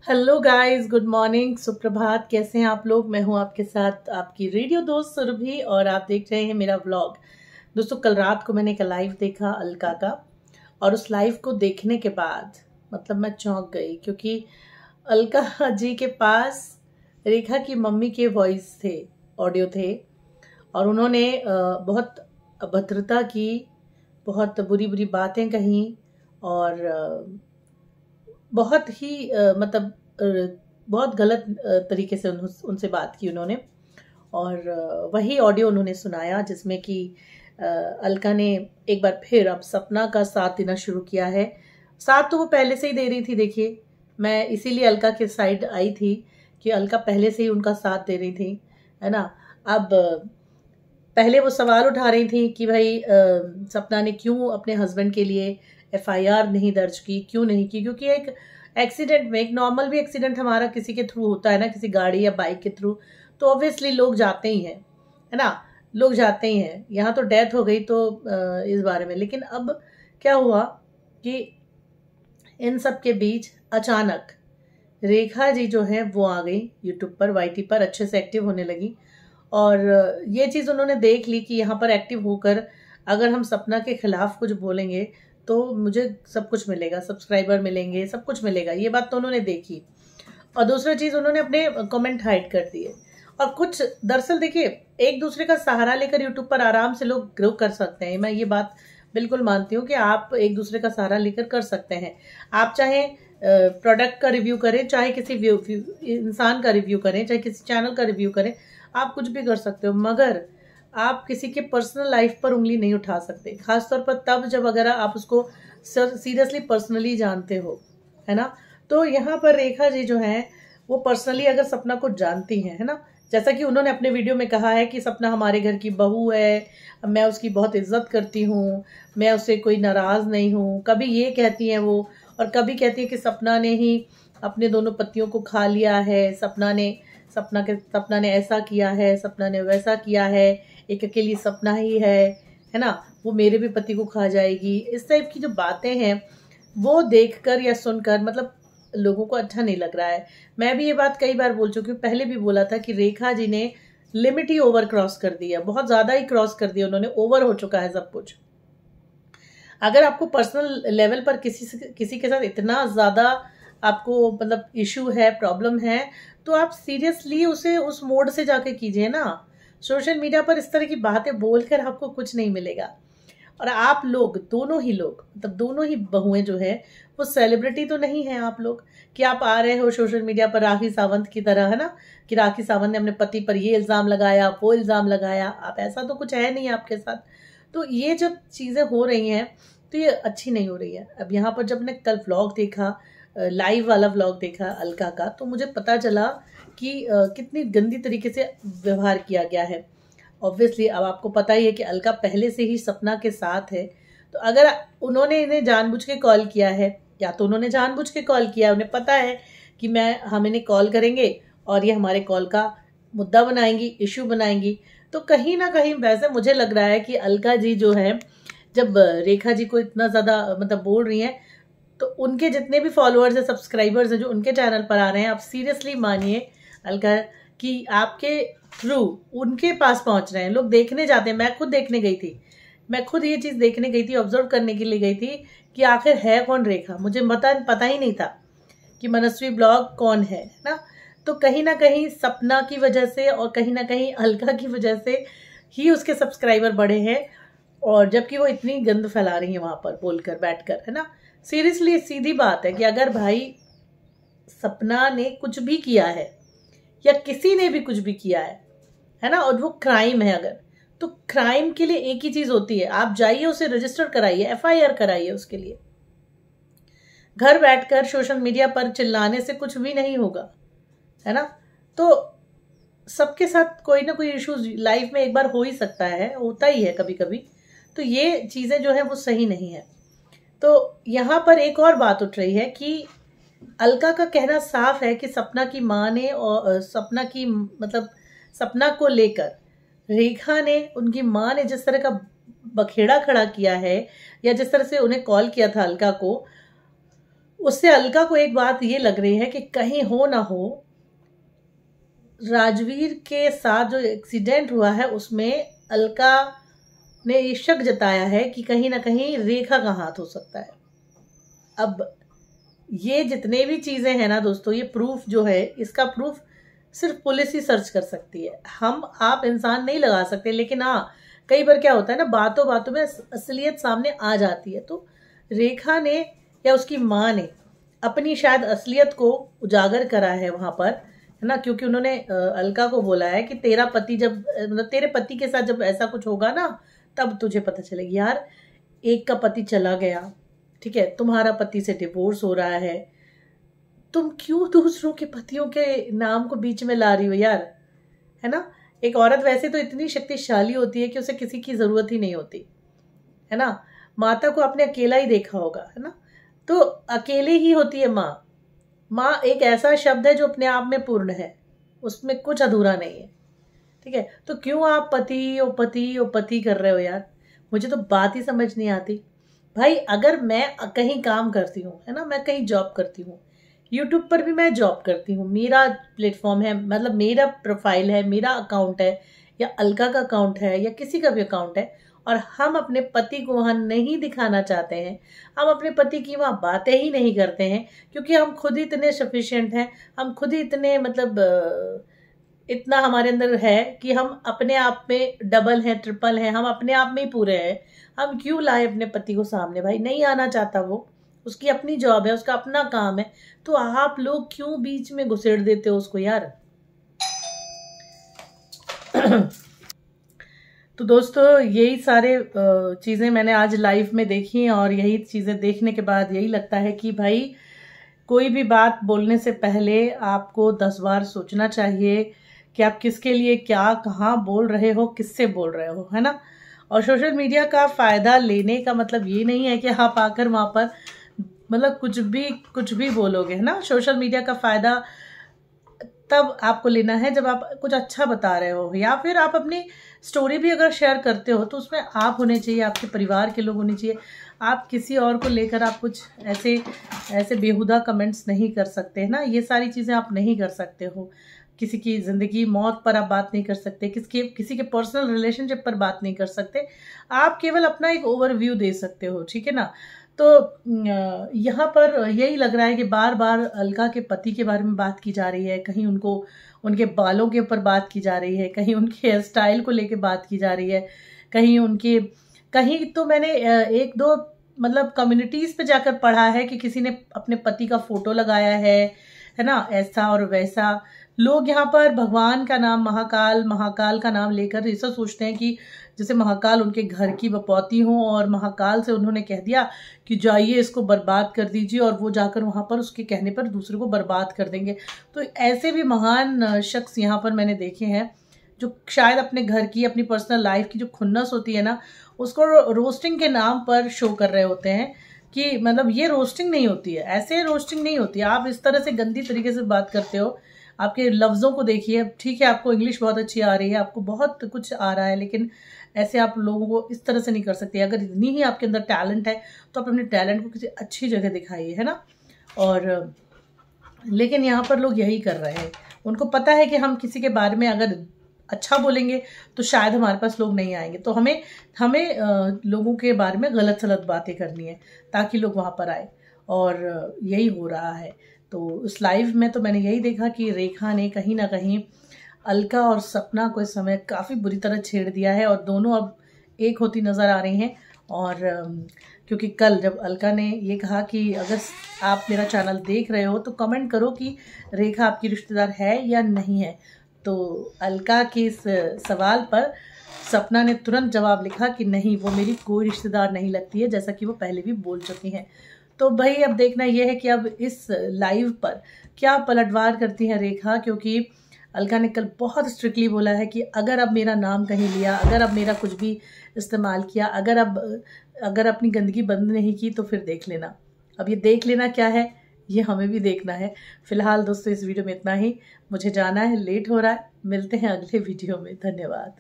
Hello guys, good morning, सुप्रभात। कैसे हैं आप लोग? मैं हूं आपके साथ आपकी रेडियो दोस्त सुरभि और आप देख रहे हैं मेरा व्लॉग। दोस्तों, कल रात को मैंने एक लाइव देखा अलका का और उस लाइव को देखने के बाद मतलब मैं चौंक गई, क्योंकि अलका जी के पास रेखा की मम्मी के वॉइस थे, ऑडियो थे और उन्होंने बहुत अभद्रता की, बहुत बुरी बुरी बातें कही और बहुत ही बहुत गलत तरीके से उनसे बात की उन्होंने। और वही ऑडियो उन्होंने सुनाया जिसमें कि अलका ने एक बार फिर अब सपना का साथ देना शुरू किया है। साथ तो वो पहले से ही दे रही थी। देखिए, मैं इसीलिए अलका के साइड आई थी कि अलका पहले से ही उनका साथ दे रही थी, है ना। अब पहले वो सवाल उठा रही थी कि भाई सपना ने क्यों अपने हस्बैंड के लिए एफआईआर नहीं दर्ज की, क्यों नहीं की, क्योंकि एक एक्सीडेंट में, एक नॉर्मल भी एक्सीडेंट हमारा किसी के थ्रू होता है ना, किसी गाड़ी या बाइक के थ्रू, तो ऑब्वियसली लोग जाते ही हैं, है ना, लोग जाते ही हैं। यहाँ तो डेथ हो गई तो इस बारे में। लेकिन अब क्या हुआ कि इन सब के बीच अचानक रेखा जी जो है वो आ गई यूट्यूब पर, वाईटी पर अच्छे से एक्टिव होने लगी। और ये चीज़ उन्होंने देख ली कि यहाँ पर एक्टिव होकर अगर हम सपना के खिलाफ कुछ बोलेंगे तो मुझे सब कुछ मिलेगा, सब्सक्राइबर मिलेंगे, सब कुछ मिलेगा। ये बात तो उन्होंने देखी। और दूसरा चीज़, उन्होंने अपने कमेंट हाइड कर दिए। और कुछ दरअसल देखिए, एक दूसरे का सहारा लेकर यूट्यूब पर आराम से लोग ग्रो कर सकते हैं। मैं ये बात बिल्कुल मानती हूँ कि आप एक दूसरे का सहारा लेकर कर सकते हैं। आप चाहे प्रोडक्ट का रिव्यू करें, चाहे किसी इंसान का रिव्यू करें, चाहे किसी चैनल का रिव्यू करें, आप कुछ भी कर सकते हो, मगर आप किसी के पर्सनल लाइफ पर उंगली नहीं उठा सकते। खासतौर पर तब जब अगर आप उसको सीरियसली पर्सनली जानते हो, है ना। तो यहाँ पर रेखा जी जो हैं वो पर्सनली अगर सपना को जानती हैं, है ना, जैसा कि उन्होंने अपने वीडियो में कहा है कि सपना हमारे घर की बहू है, मैं उसकी बहुत इज्जत करती हूँ, मैं उससे कोई नाराज नहीं हूँ। कभी ये कहती हैं वो, और कभी कहती है कि सपना ने ही अपने दोनों पतियों को खा लिया है, सपना ने ऐसा किया है, सपना ने वैसा किया है, एक अकेली सपना ही है ना, वो मेरे भी पति को खा जाएगी। इस टाइप की जो बातें हैं वो देखकर या सुनकर मतलब लोगों को अच्छा नहीं लग रहा है। मैं भी ये बात कई बार बोल चुकी हूँ, पहले भी बोला था कि रेखा जी ने लिमिट ही ओवर क्रॉस कर दी है, बहुत ज्यादा ही क्रॉस कर दिया उन्होंने, ओवर हो चुका है सब कुछ। अगर आपको पर्सनल लेवल पर किसी के साथ इतना ज्यादा आपको मतलब इशू है, प्रॉब्लम है, तो आप सीरियसली उसे उस मोड से जाके कीजिए ना। सोशल मीडिया पर इस तरह की बातें बोलकर आपको कुछ नहीं मिलेगा। और आप लोग, दोनों ही लोग, मतलब दोनों ही बहुएं जो है वो सेलिब्रिटी तो नहीं है आप लोग कि आप आ रहे हो सोशल मीडिया पर राखी सावंत की तरह, है ना, कि राखी सावंत ने अपने पति पर ये इल्जाम लगाया, वो इल्जाम लगाया। आप ऐसा तो कुछ है नहीं आपके साथ। तो ये जब चीजें हो रही हैं तो ये अच्छी नहीं हो रही है। अब यहाँ पर जब मैंने कल व्लॉग देखा, लाइव वाला व्लॉग देखा अलका का, तो मुझे पता चला कि कितनी गंदी तरीके से व्यवहार किया गया है। ऑब्वियसली अब आपको पता ही है कि अलका पहले से ही सपना के साथ है, तो अगर उन्होंने इन्हें जानबूझ के कॉल किया है, या तो उन्होंने जानबूझ के कॉल किया, उन्हें पता है कि हम इन्हें कॉल करेंगे और ये हमारे कॉल का मुद्दा बनाएंगी, इशू बनाएंगी, तो कहीं ना कहीं वैसे मुझे लग रहा है कि अलका जी जो है, जब रेखा जी को इतना ज्यादा मतलब बोल रही हैं, तो उनके जितने भी फॉलोअर्स हैं, सब्सक्राइबर्स हैं जो उनके चैनल पर आ रहे हैं, आप सीरियसली मानिए अलका कि आपके थ्रू उनके पास पहुंच रहे हैं। लोग देखने जाते हैं। मैं खुद देखने गई थी, मैं खुद ये चीज देखने गई थी, ऑब्जर्व करने के लिए गई थी कि आखिर है कौन रेखा। मुझे पता ही नहीं था कि मनस्वी ब्लॉग कौन है ना। तो कहीं ना कहीं सपना की वजह से और कहीं ना कहीं अलका की वजह से ही उसके सब्सक्राइबर बढ़े हैं, और जबकि वो इतनी गंद फैला रही है वहां पर बोलकर बैठकर, है ना। सीरियसली सीधी बात है कि अगर भाई सपना ने कुछ भी किया है या किसी ने भी कुछ भी किया है ना, और वो क्राइम है अगर, तो क्राइम के लिए एक ही चीज होती है, आप जाइए उसे रजिस्टर कराइए, एफआईआर कराइए उसके लिए। घर बैठकर सोशल मीडिया पर चिल्लाने से कुछ भी नहीं होगा, है ना। तो सबके साथ कोई ना कोई इश्यूज लाइफ में एक बार हो ही सकता है, होता ही है कभी कभी। तो ये चीजें जो है वो सही नहीं है। तो यहाँ पर एक और बात उठ रही है कि अलका का कहना साफ है कि सपना की माँ ने और सपना को लेकर रेखा ने, उनकी माँ ने जिस तरह का बखेड़ा खड़ा किया है, या जिस तरह से उन्हें कॉल किया था अलका को, उससे अलका को एक बात ये लग रही है कि कहीं हो ना हो राजवीर के साथ जो एक्सीडेंट हुआ है उसमें अलका ने ये शक जताया है कि कहीं ना कहीं रेखा का हाथ हो सकता है। अब ये जितने भी चीजें हैं ना दोस्तों, ये प्रूफ जो है, इसका प्रूफ सिर्फ पुलिस ही सर्च कर सकती है, हम आप इंसान नहीं लगा सकते। लेकिन हाँ, कई बार क्या होता है ना, बातों बातों में असलियत सामने आ जाती है। तो रेखा ने या उसकी माँ ने अपनी शायद असलियत को उजागर करा है वहां पर, है ना, क्योंकि उन्होंने अलका को बोला है कि तेरा पति जब मतलब तेरे पति के साथ जब ऐसा कुछ होगा ना तब तुझे पता चलेगी। यार, एक का पति चला गया, ठीक है, तुम्हारा पति से डिवोर्स हो रहा है, तुम क्यों दूसरों के पतियों के नाम को बीच में ला रही हो यार, है ना। एक औरत वैसे तो इतनी शक्तिशाली होती है कि उसे किसी की जरूरत ही नहीं होती, है ना। माता को आपने अकेला ही देखा होगा, है ना, तो अकेले ही होती है माँ। माँ एक ऐसा शब्द है जो अपने आप में पूर्ण है, उसमें कुछ अधूरा नहीं है, ठीक है। तो क्यों आप पति ओ पति ओ पति कर रहे हो यार, मुझे तो बात ही समझ नहीं आती। भाई, अगर मैं कहीं काम करती हूँ, है ना, मैं कहीं जॉब करती हूँ, यूट्यूब पर भी मैं जॉब करती हूँ, मेरा प्लेटफॉर्म है, मतलब मेरा प्रोफाइल है, मेरा अकाउंट है, या अलका का अकाउंट है, या किसी का भी अकाउंट है, और हम अपने पति को वहाँ नहीं दिखाना चाहते हैं, हम अपने पति की वहाँ बातें ही नहीं करते हैं, क्योंकि हम खुद ही इतने सफिशिएंट हैं, हम खुद ही इतने मतलब इतना हमारे अंदर है कि हम अपने आप में डबल हैं, ट्रिपल हैं, हम अपने आप में ही पूरे हैं। हम क्यों लाए अपने पति को सामने? भाई, नहीं आना चाहता वो, उसकी अपनी जॉब है, उसका अपना काम है, तो आप लोग क्यों बीच में घुसेड़ देते हो उसको यार। तो दोस्तों, यही सारे चीज़ें मैंने आज लाइव में देखी, और यही चीज़ें देखने के बाद यही लगता है कि भाई, कोई भी बात बोलने से पहले आपको 10 बार सोचना चाहिए कि आप किसके लिए क्या कहाँ बोल रहे हो, किससे बोल रहे हो, है ना। और सोशल मीडिया का फ़ायदा लेने का मतलब ये नहीं है कि आप आकर वहाँ पर मतलब कुछ भी बोलोगे, है ना। सोशल मीडिया का फ़ायदा तब आपको लेना है जब आप कुछ अच्छा बता रहे हो, या फिर आप अपनी स्टोरी भी अगर शेयर करते हो तो उसमें आप होने चाहिए, आपके परिवार के लोग होने चाहिए। आप किसी और को लेकर आप कुछ ऐसे बेहुदा कमेंट्स नहीं कर सकते, है ना। ये सारी चीज़ें आप नहीं कर सकते हो। किसी की ज़िंदगी मौत पर आप बात नहीं कर सकते, किसी के पर्सनल रिलेशनशिप पर बात नहीं कर सकते। आप केवल अपना एक ओवरव्यू दे सकते हो, ठीक है ना। तो यहाँ पर यही लग रहा है कि बार बार अलका के पति के बारे में बात की जा रही है, कहीं उनको उनके बालों के ऊपर बात की जा रही है, कहीं उनके हेयर स्टाइल को लेके बात की जा रही है, कहीं तो मैंने एक दो मतलब कम्युनिटीज पे जाकर पढ़ा है कि किसी ने अपने पति का फोटो लगाया है ना, ऐसा और वैसा। लोग यहाँ पर भगवान का नाम, महाकाल का नाम लेकर ऐसा सोचते हैं कि जैसे महाकाल उनके घर की बपौती हो, और महाकाल से उन्होंने कह दिया कि जाइए इसको बर्बाद कर दीजिए, और वो जाकर वहाँ पर उसके कहने पर दूसरे को बर्बाद कर देंगे। तो ऐसे भी महान शख्स यहाँ पर मैंने देखे हैं, जो शायद अपने घर की, अपनी पर्सनल लाइफ की जो खुन्नस होती है ना, उसको रोस्टिंग के नाम पर शो कर रहे होते हैं कि मतलब ये रोस्टिंग नहीं होती है, ऐसे रोस्टिंग नहीं होती है। आप इस तरह से गंदी तरीके से बात करते हो, आपके लफ्ज़ों को देखिए, ठीक है आपको इंग्लिश बहुत अच्छी आ रही है, आपको बहुत कुछ आ रहा है, लेकिन ऐसे आप लोगों को इस तरह से नहीं कर सकते। अगर इतनी ही आपके अंदर टैलेंट है तो आप अपने टैलेंट को किसी अच्छी जगह दिखाइए, है ना। और लेकिन यहाँ पर लोग यही कर रहे हैं, उनको पता है कि हम किसी के बारे में अगर अच्छा बोलेंगे तो शायद हमारे पास लोग नहीं आएंगे, तो हमें लोगों के बारे में गलत सलत बातें करनी है ताकि लोग वहाँ पर आए, और यही हो रहा है। तो उस लाइव में तो मैंने यही देखा कि रेखा ने कहीं ना कहीं अलका और सपना को इस समय काफ़ी बुरी तरह छेड़ दिया है, और दोनों अब एक होती नज़र आ रही हैं। और क्योंकि कल जब अलका ने ये कहा कि अगर आप मेरा चैनल देख रहे हो तो कमेंट करो कि रेखा आपकी रिश्तेदार है या नहीं है, तो अलका के इस सवाल पर सपना ने तुरंत जवाब लिखा कि नहीं, वो मेरी कोई रिश्तेदार नहीं लगती है, जैसा कि वो पहले भी बोल चुकी हैं। तो भाई, अब देखना यह है कि अब इस लाइव पर क्या पलटवार करती है रेखा, क्योंकि अलका ने कल बहुत स्ट्रिक्टली बोला है कि अगर अब मेरा नाम कहीं लिया, अगर अब मेरा कुछ भी इस्तेमाल किया, अगर अपनी गंदगी बंद नहीं की तो फिर देख लेना। अब ये देख लेना क्या है, ये हमें भी देखना है। फिलहाल दोस्तों, इस वीडियो में इतना ही, मुझे जाना है, लेट हो रहा है। मिलते हैं अगले वीडियो में, धन्यवाद।